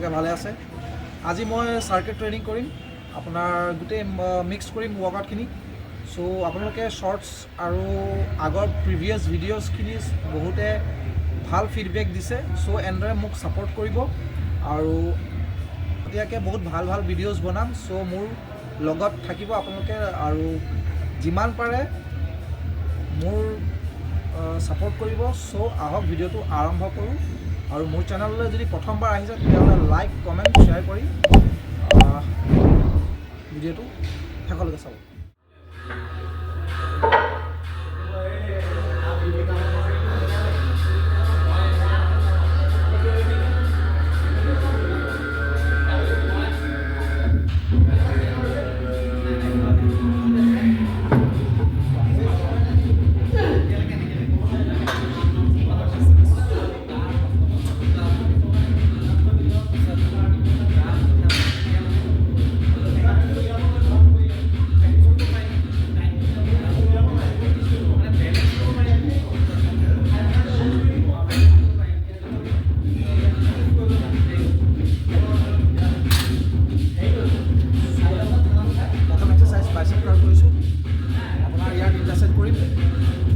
আপোনালোকে ভালে আছে আজি মই সাৰ্কিট ট্ৰেনিং কৰিম আপোনাৰ গোটেই মিক্স কৰিম ওয়াৰ্কআউটখিনি সো আপোনালোকে শৰ্টস আৰু আগৰ প্ৰিভিয়াস ভিডিওসখিনি বহুতে ভাল ফিডব্যাক দিছে সো এন্ডৰে মোক সাপোৰ্ট কৰিব আৰু এতিয়াকে বহুত ভাল ভাল ভিডিওস বনাম সো মোৰ লগত থাকিব আপোনালোকে আৰু যিমান পাৰে মোৰ সাপোৰ্ট কৰিব সো আহক ভিডিওটো আৰম্ভ কৰোঁ আৰু মোৰ চেনেললৈ যদি প্ৰথমবাৰ আহিছে তেতিয়াহ'লে লাইক কমেণ্ট শ্বেয়াৰ কৰি ভিডিওটো শেষলৈকে চাব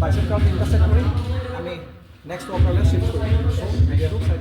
বাইসেপ কাৰ্ল 3টা সেট কৰি আমি নেক্সট ওয়াৰ্কআউটে শিফট কৰি সো ভিডিওটো চাই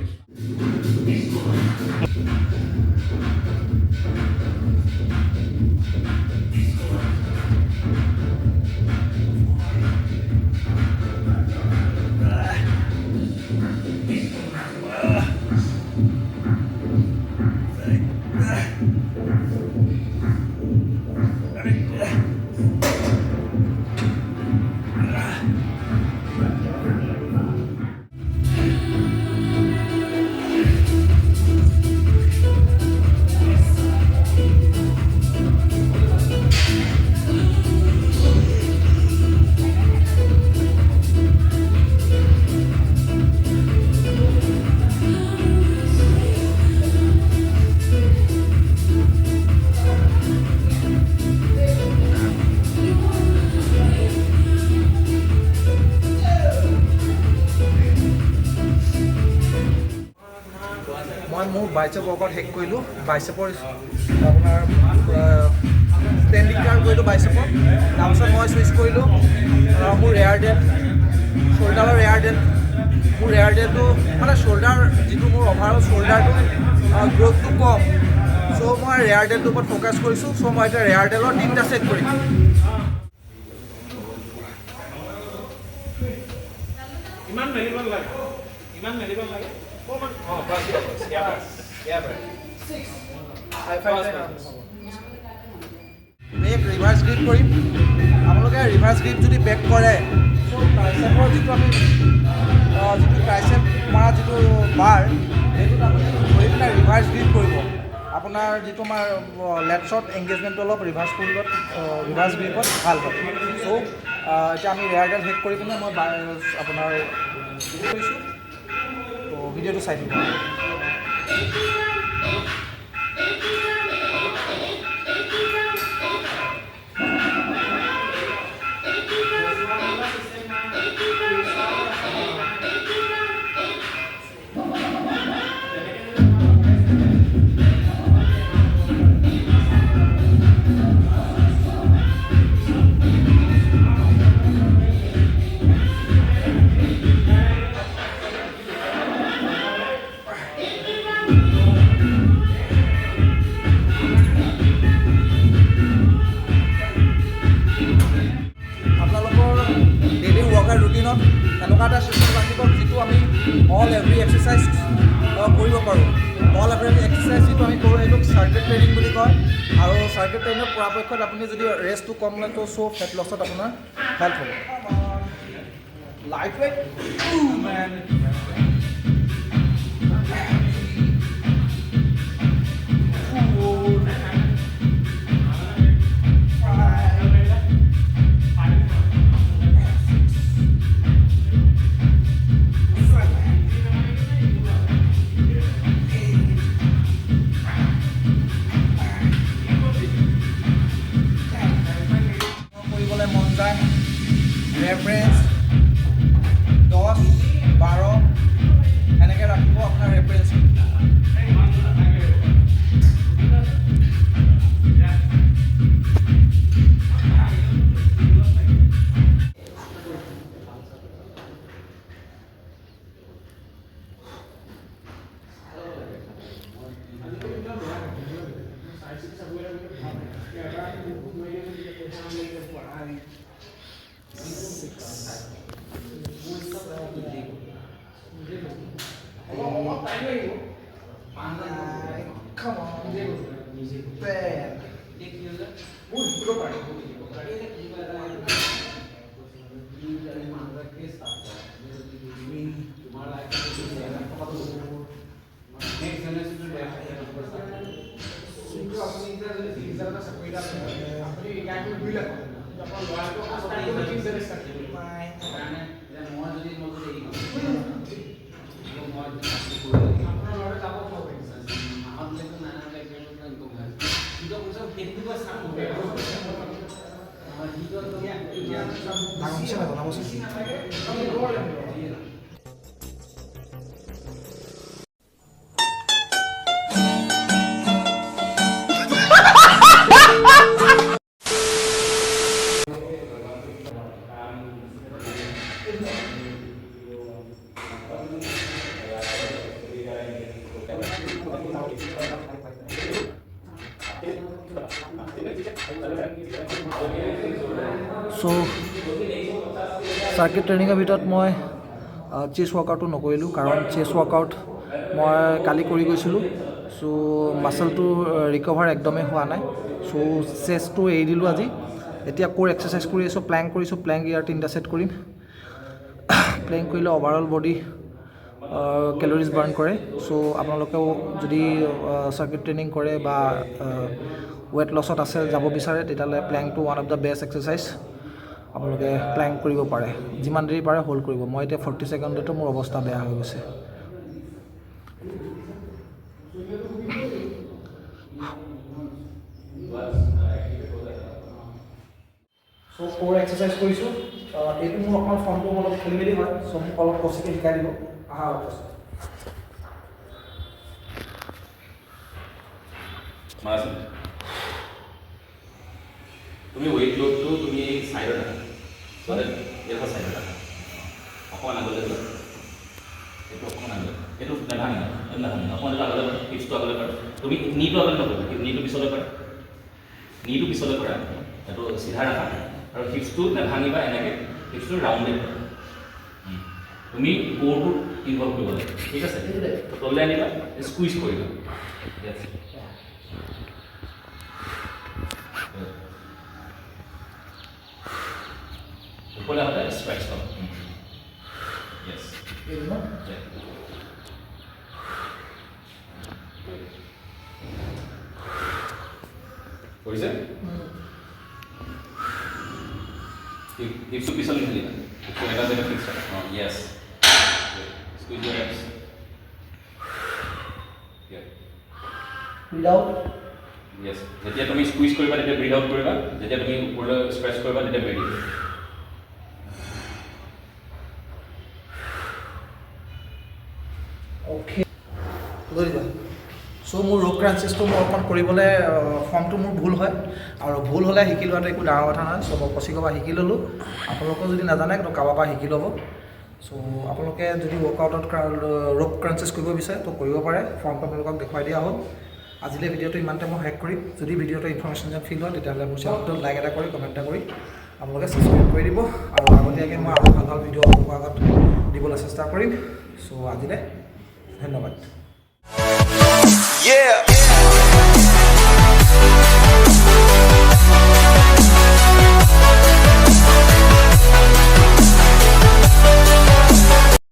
মোৰ বাইসেপ ওয়াৰ্কআউট হেক কৰিলোঁ বাইসেপৰ আপোনাৰ ষ্টেণ্ডিং কাৰ্ড কৰিলোঁ বাইসেপৰ তাৰপিছত মই সুইচ কৰিলোঁ মোৰ ৰেয়াৰ ডেড শোল্ডাৰৰ ৰেয়াৰ ডেড মোৰ ৰেয়াৰ ডেডটো মানে শোল্ডাৰ যিটো মোৰ অভাৰঅল শোল্ডাৰটো গ্ৰোথটো কম চ' মই ৰেয়াৰ ডেডটোৰ ওপৰত ফ'কাছ কৰিছোঁ চ' মই এতিয়া ৰেয়াৰ ডেডৰ 3টা সেট কৰিম ইমান মেলিব লাগে Oh, bus. Yeah, bro. 6 back reverse grip কৰিম আপোনালোকে ৰিভাৰ্স গ্ৰিপ যদি বেক কৰে ট্ৰাইচেপৰ যিটো আমি যিটো ট্ৰাইচেপ মৰা যিটো বাৰ সেইটোত আপুনি ধৰি পেলাই ৰিভাৰ্স গ্ৰিপ কৰিব আপোনাৰ যিটো আমাৰ লেটছত এংগেজমেণ্টটো অলপ ৰিভাৰ্স কৰিলত ৰিভাৰ্স গ্ৰিপত ভাল হয় চ' এতিয়া আমি ৰেয়াৰডাল হেক কৰি পিনে মই আপোনাৰ কৰিছোঁ তো ভিডিওটো চাই দিব ৰুটিনত এনেকুৱা এটা চিষ্টেম ৰাখিব যিটো আমি অল এভৰি এক্সাৰচাইজ কৰিব পাৰোঁ অল এভৰি এক্সাৰচাইজ যিটো আমি কৰোঁ সেইটোক সাৰ্কিট ট্ৰেইনিং বুলি কয় আৰু সাৰ্কিট ট্ৰেইনিঙৰ পৰাপক্ষত আপুনি যদি ৰেষ্টটো কম লয় তো চ' ফেট লছত আপোনাৰ হেল্প হ'ব লাইট ৱেইট ৰেফাৰেঞ্চ 10, 12 এনেকৈ ৰাখিব আপোনাৰ reference Come on, bad. So, circuit training ভিতৰত মই চেষ্ট ৱৰ্কআউটটো নকৰিলোঁ কাৰণ চেষ্ট ৱৰ্কআউট মই কালি কৰি গৈছিলোঁ চ' মাছলটো ৰিকভাৰ একদমেই হোৱা নাই চ' চেষ্টটো এৰি দিলোঁ আজি এতিয়া ক'ৰ এক্সাৰচাইজ কৰি আছোঁ প্লেংক কৰিছোঁ প্লেংক ইয়াৰ 3টা ছেট কৰিম প্লেংক কৰিলে অভাৰঅল বডি কেলৰিজ বাৰ্ণ কৰে চ' আপোনালোকেও যদি চাৰ্কিট ট্ৰেইনিং কৰে বা ৱেট লছত আছে যাব বিচাৰে তেতিয়াহ'লে প্লেংকটো one of the best exercise আপোনালোকে প্লেংক কৰিব পাৰে যিমান দেৰি পাৰে হোল্ড কৰিব মই এতিয়া 40 ছেকেণ্ডতো মোৰ অৱস্থা বেয়া হৈ গৈছে চ' ক'ৰ এক্সাৰচাইজ কৰিছোঁ এইটো মোৰ অকণমান ফৰ্মটো অলপ খেলি মেলি হয় চ' মোক অলপ কচিকে শিকাই দিব আহা অলপ তুমি ৱেইট লোডটো তুমি চাইডত ৰাখা মানে এইটো চাইডত ৰাখা অকণমান আগলৈ যোৱা এইটো অকণমান আগলৈ এইটো নাভাঙিবা অকণমান আগলৈ হিপছটো আগলৈ কৰা তুমি নীটো আগলৈ নকৰিবা নীটো পিছলৈ কৰা নীটো পিছলৈ কৰা এইটো চিধা ৰাখা আৰু হিপছটো নাভাঙিবা এনেকৈ হিপছটো ৰাউণ্ডে কৰা তুমি কোৰটো ইনভল্ভ কৰিব লাগে ঠিক আছে তললৈ আনিবা স্কুইজ কৰিবা উপরে হতে স্ট্রেচ করো यस এই ন কইছে হিপস পিছলে ঢালিবা তো এটা জায়গা ফিক্স করো yes squeeze your apps without yes যেতিয়া তুমি স্কুইজ কৰিবা তেতিয়া ব্ৰিথ আউট কৰিবা যেতিয়া তুমি উপৰলৈ স্ট্ৰেচ কৰিবা তেতিয়া ব্ৰিথ ইন অ'কে লৈ দিবা চ' মোৰ ৰোগ ক্ৰাঞ্চেছটো মোৰ অকণমান কৰিবলৈ ফৰ্মটো মোৰ ভুল হয় আৰু ভুল হ'লে শিকি লোৱাটো একো ডাঙৰ কথা নহয় চ' মই কচিকৰ পৰা শিকি ল'লোঁ আপোনালোকেও যদি নাজানে তো কাৰোবাৰ পৰা শিকি ল'ব চ' আপোনালোকে যদি ৱৰ্কআউটত ৰোগ ক্ৰাঞ্চেছ কৰিব বিচাৰে তো কৰিব পাৰে ফৰ্মটো আপোনালোকক দেখুৱাই দিয়া হ'ল আজিলৈ ভিডিঅ'টো ইমানতে মই শেষ কৰিম যদি ভিডিঅ'টো ইনফৰমেশ্যন যেন ফিল হয় তেতিয়াহ'লে মোৰ চেনেলটো লাইক এটা কৰি কমেণ্ট এটা কৰি আপোনালোকে ছাবস্ক্ৰাইব কৰি দিব আৰু আগতীয়াকৈ মই আৰু ভাল ভাল ভিডিঅ' আপোনালোকৰ আগত দিবলৈ চেষ্টা কৰিম চ' আজিলৈ ধন্যবাদ Yeah.